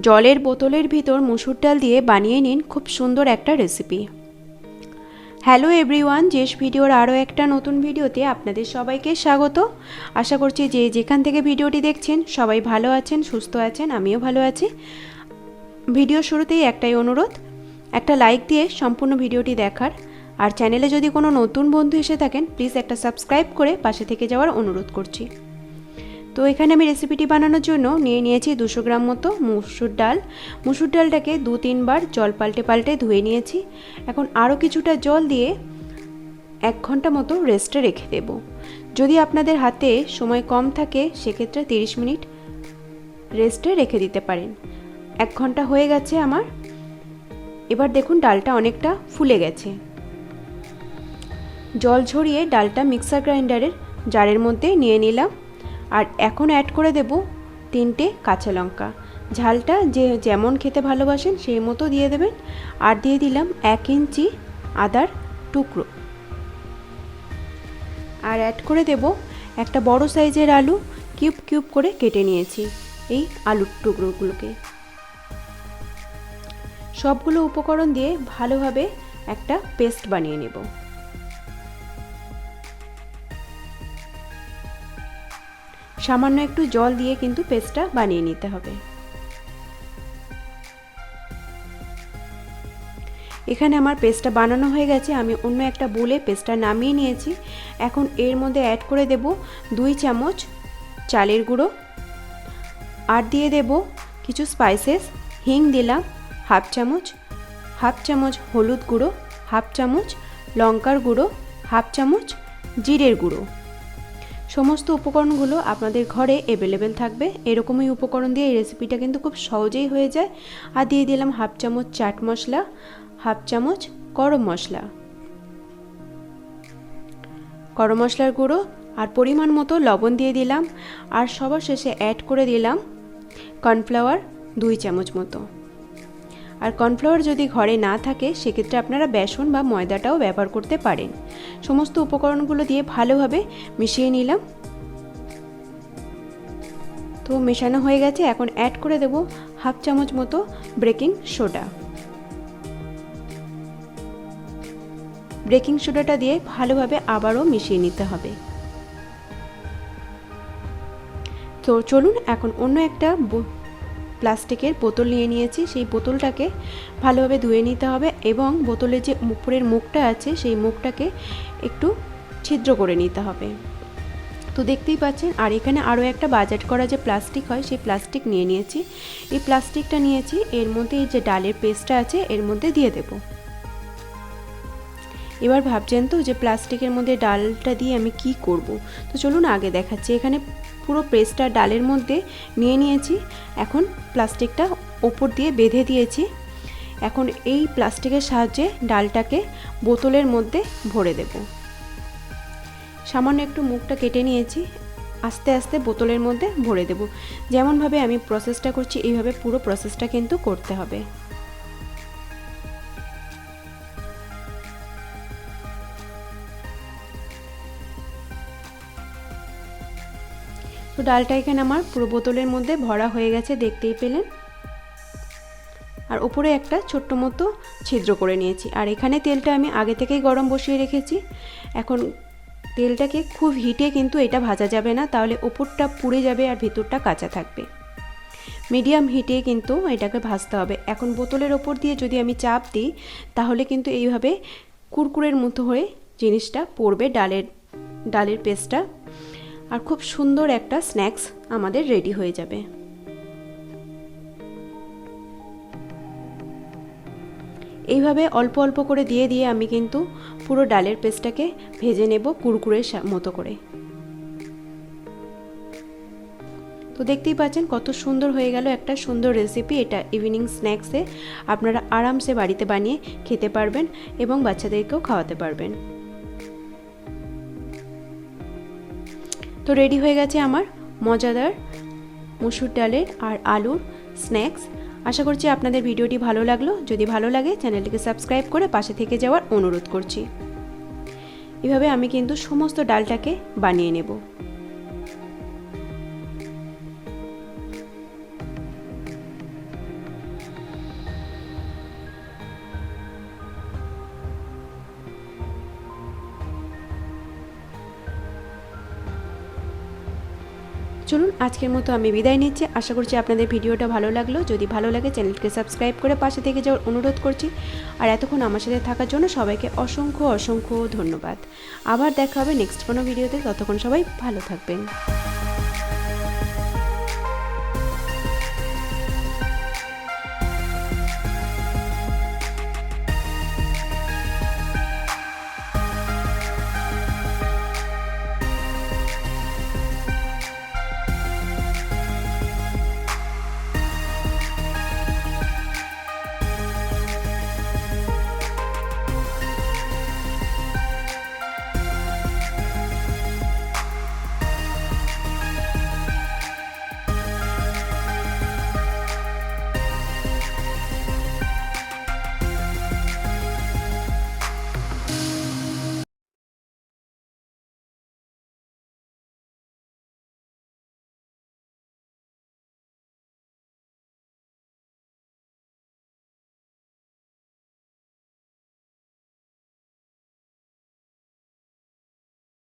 জলের বোতলের ভিতর মসুর ডাল দিয়ে বানিয়ে নিন খুব সুন্দর একটা রেসিপি। হ্যালো এভরিওয়ান, জেস ভিডিওর আরও একটা নতুন ভিডিওতে আপনাদের সবাইকে স্বাগত। আশা করছি যে যেখান থেকে ভিডিওটি দেখছেন সবাই ভালো আছেন, সুস্থ আছেন, আমিও ভালো আছি। ভিডিও শুরুতেই একটাই অনুরোধ, একটা লাইক দিয়ে সম্পূর্ণ ভিডিওটি দেখার, আর চ্যানেলে যদি কোনো নতুন বন্ধু এসে থাকেন প্লিজ একটা সাবস্ক্রাইব করে পাশে থেকে যাওয়ার অনুরোধ করছি। তো এখানে আমি রেসিপিটি বানানোর জন্য নিয়ে নিয়েছি 200 গ্রাম মতো মসুর ডাল। মসুর ডালটাকে 2-3 বার জল পাল্টে পাল্টে ধুয়ে নিয়েছি। এখন আরও কিছুটা জল দিয়ে 1 ঘন্টা মতো রেস্টে রেখে দেব। যদি আপনাদের হাতে সময় কম থাকে সেক্ষেত্রে 30 মিনিট রেস্টে রেখে দিতে পারেন। 1 ঘন্টা হয়ে গেছে আমার। এবার দেখুন ডালটা অনেকটা ফুলে গেছে। জল ঝরিয়ে ডালটা মিক্সার গ্রাইন্ডারের জারের মধ্যে নিয়ে নিলাম। আর এখন অ্যাড করে দেব 3টে কাঁচা লঙ্কা। ঝালটা যে যেমন খেতে ভালোবাসেন সেই মতো দিয়ে দেবেন। আর দিয়ে দিলাম 1 ইঞ্চি আদার টুকরো। আর অ্যাড করে দেব একটা বড় সাইজের আলু, কিউব কিউব করে কেটে নিয়েছি এই আলুর টুকরোগুলোকে। সবগুলো উপকরণ দিয়ে ভালোভাবে একটা পেস্ট বানিয়ে নেব। সামান্য একটু জল দিয়ে কিন্তু পেস্টটা বানিয়ে নিতে হবে। এখানে আমার পেস্টটা বানানো হয়ে গেছে। আমি অন্য একটা বোলে পেস্টটা নামিয়ে নিয়েছি। এখন এর মধ্যে অ্যাড করে দেব 2 চামচ চালের গুঁড়ো। আর দিয়ে দেব কিছু স্পাইসেস। হিং দিলাম হাফ চামচ হলুদ গুঁড়ো, হাফ চামচ লঙ্কার গুঁড়ো, হাফ চামচ জিরের গুঁড়ো। সমস্ত উপকরণগুলো আপনাদের ঘরে অ্যাভেলেবেল থাকবে। এরকমই উপকরণ দিয়ে এই রেসিপিটা কিন্তু খুব সহজেই হয়ে যায়। আর দিয়ে দিলাম হাফ চামচ চাট মশলা, হাফ চামচ গরম মশলার গুঁড়ো, আর পরিমাণ মতো লবণ দিয়ে দিলাম। আর সবার শেষে অ্যাড করে দিলাম কর্নফ্লাওয়ার 2 চামচ মতো। আর কর্নফ্লাওয়ার যদি ঘরে না থাকে সেক্ষেত্রে আপনারা বেসন বা ময়দাটাও ব্যবহার করতে পারেন। সমস্ত উপকরণগুলো দিয়ে ভালোভাবে মিশিয়ে নিলাম। তো মেশানো হয়ে গেছে। এখন অ্যাড করে দেব হাফ চামচ মতো বেকিং সোডা। বেকিং সোডাটা দিয়ে ভালোভাবে আবারও মিশিয়ে নিতে হবে। তো চলুন এখন অন্য একটা প্লাস্টিকের বোতল নিয়ে নিয়েছি। সেই বোতলটাকে ভালোভাবে ধুয়ে নিতে হবে এবং বোতলের যে উপরের মুখটা আছে সেই মুখটাকে একটু ছিদ্র করে নিতে হবে। তো দেখতেই পাচ্ছেন। আর এখানে আরও একটা বাজার করা যে প্লাস্টিক হয় সেই প্লাস্টিক নিয়ে নিয়েছি। এই প্লাস্টিকটা নিয়েছি, এর মধ্যে এই যে ডালের পেস্টটা আছে এর মধ্যে দিয়ে দেব। এবার ভাবছেন তো যে প্লাস্টিকের মধ্যে ডালটা দিয়ে আমি কি করব। তো চলুন আগে দেখাচ্ছি। এখানে পুরো পেস্টটা ডালের মধ্যে নিয়ে নিয়েছি। এখন প্লাস্টিকটা ওপর দিয়ে বেঁধে দিয়েছি। এখন এই প্লাস্টিকের সাহায্যে ডালটাকে বোতলের মধ্যে ভরে দেব। সামান্য একটু মুখটা কেটে নিয়েছি। আস্তে আস্তে বোতলের মধ্যে ভরে দেব। যেমনভাবে আমি প্রসেসটা করছি এইভাবে পুরো প্রসেসটা কিন্তু করতে হবে। তো ডালটা এখানে আমার পুরো বোতলের মধ্যে ভরা হয়ে গেছে, দেখতেই পেলেন। আর উপরে একটা ছোট্ট মতো ছিদ্র করে নিয়েছি। আর এখানে তেলটা আমি আগে থেকেই গরম বসিয়ে রেখেছি। এখন তেলটাকে খুব হিটে কিন্তু এটা ভাজা যাবে না, তাহলে উপরটা পুড়ে যাবে আর ভিতরটা কাঁচা থাকবে। মিডিয়াম হিটে কিন্তু এটাকে ভাজতে হবে। এখন বোতলের ওপর দিয়ে যদি আমি চাপ দিই তাহলে কিন্তু এইভাবে কুরকুরের মতো হয়ে জিনিসটা পড়বে ডালের পেস্টটা। আর খুব সুন্দর একটা স্ন্যাক্স আমাদের রেডি হয়ে যাবে। এইভাবে অল্প অল্প করে দিয়ে দিয়ে আমি কিন্তু পুরো ডালের পেস্টটাকে ভেজে নেব কুরকুরের মতো করে। তো দেখতেই পাচ্ছেন কত সুন্দর হয়ে গেল একটা সুন্দর রেসিপি। এটা ইভিনিং স্ন্যাক্সে আপনারা আরামসে বাড়িতে বানিয়ে খেতে পারবেন এবং বাচ্চাদেরকেও খাওয়াতে পারবেন। তো রেডি হয়ে গেছে আমার মজাদার মসুর ডালের আর আলুর স্ন্যাক্স। আশা করছি আপনাদের ভিডিওটি ভালো লাগলো। যদি ভালো লাগে চ্যানেলটিকে সাবস্ক্রাইব করে পাশে থেকে যাওয়ার অনুরোধ করছি। এভাবে আমি কিন্তু সমস্ত ডালটাকে বানিয়ে নেব। চলুন আজকের মতো আমি বিদায় নিচ্ছি। আশা করছি আপনাদের ভিডিওটা ভালো লাগলো। যদি ভালো লাগে চ্যানেলকে সাবস্ক্রাইব করে পাশে থেকে যাওয়ার অনুরোধ করছি। আর এতক্ষণ আমার সাথে থাকার জন্য সবাইকে অসংখ্য ধন্যবাদ। আবার দেখা হবে নেক্সট কোনো ভিডিওতে। ততক্ষণ সবাই ভালো থাকবেন।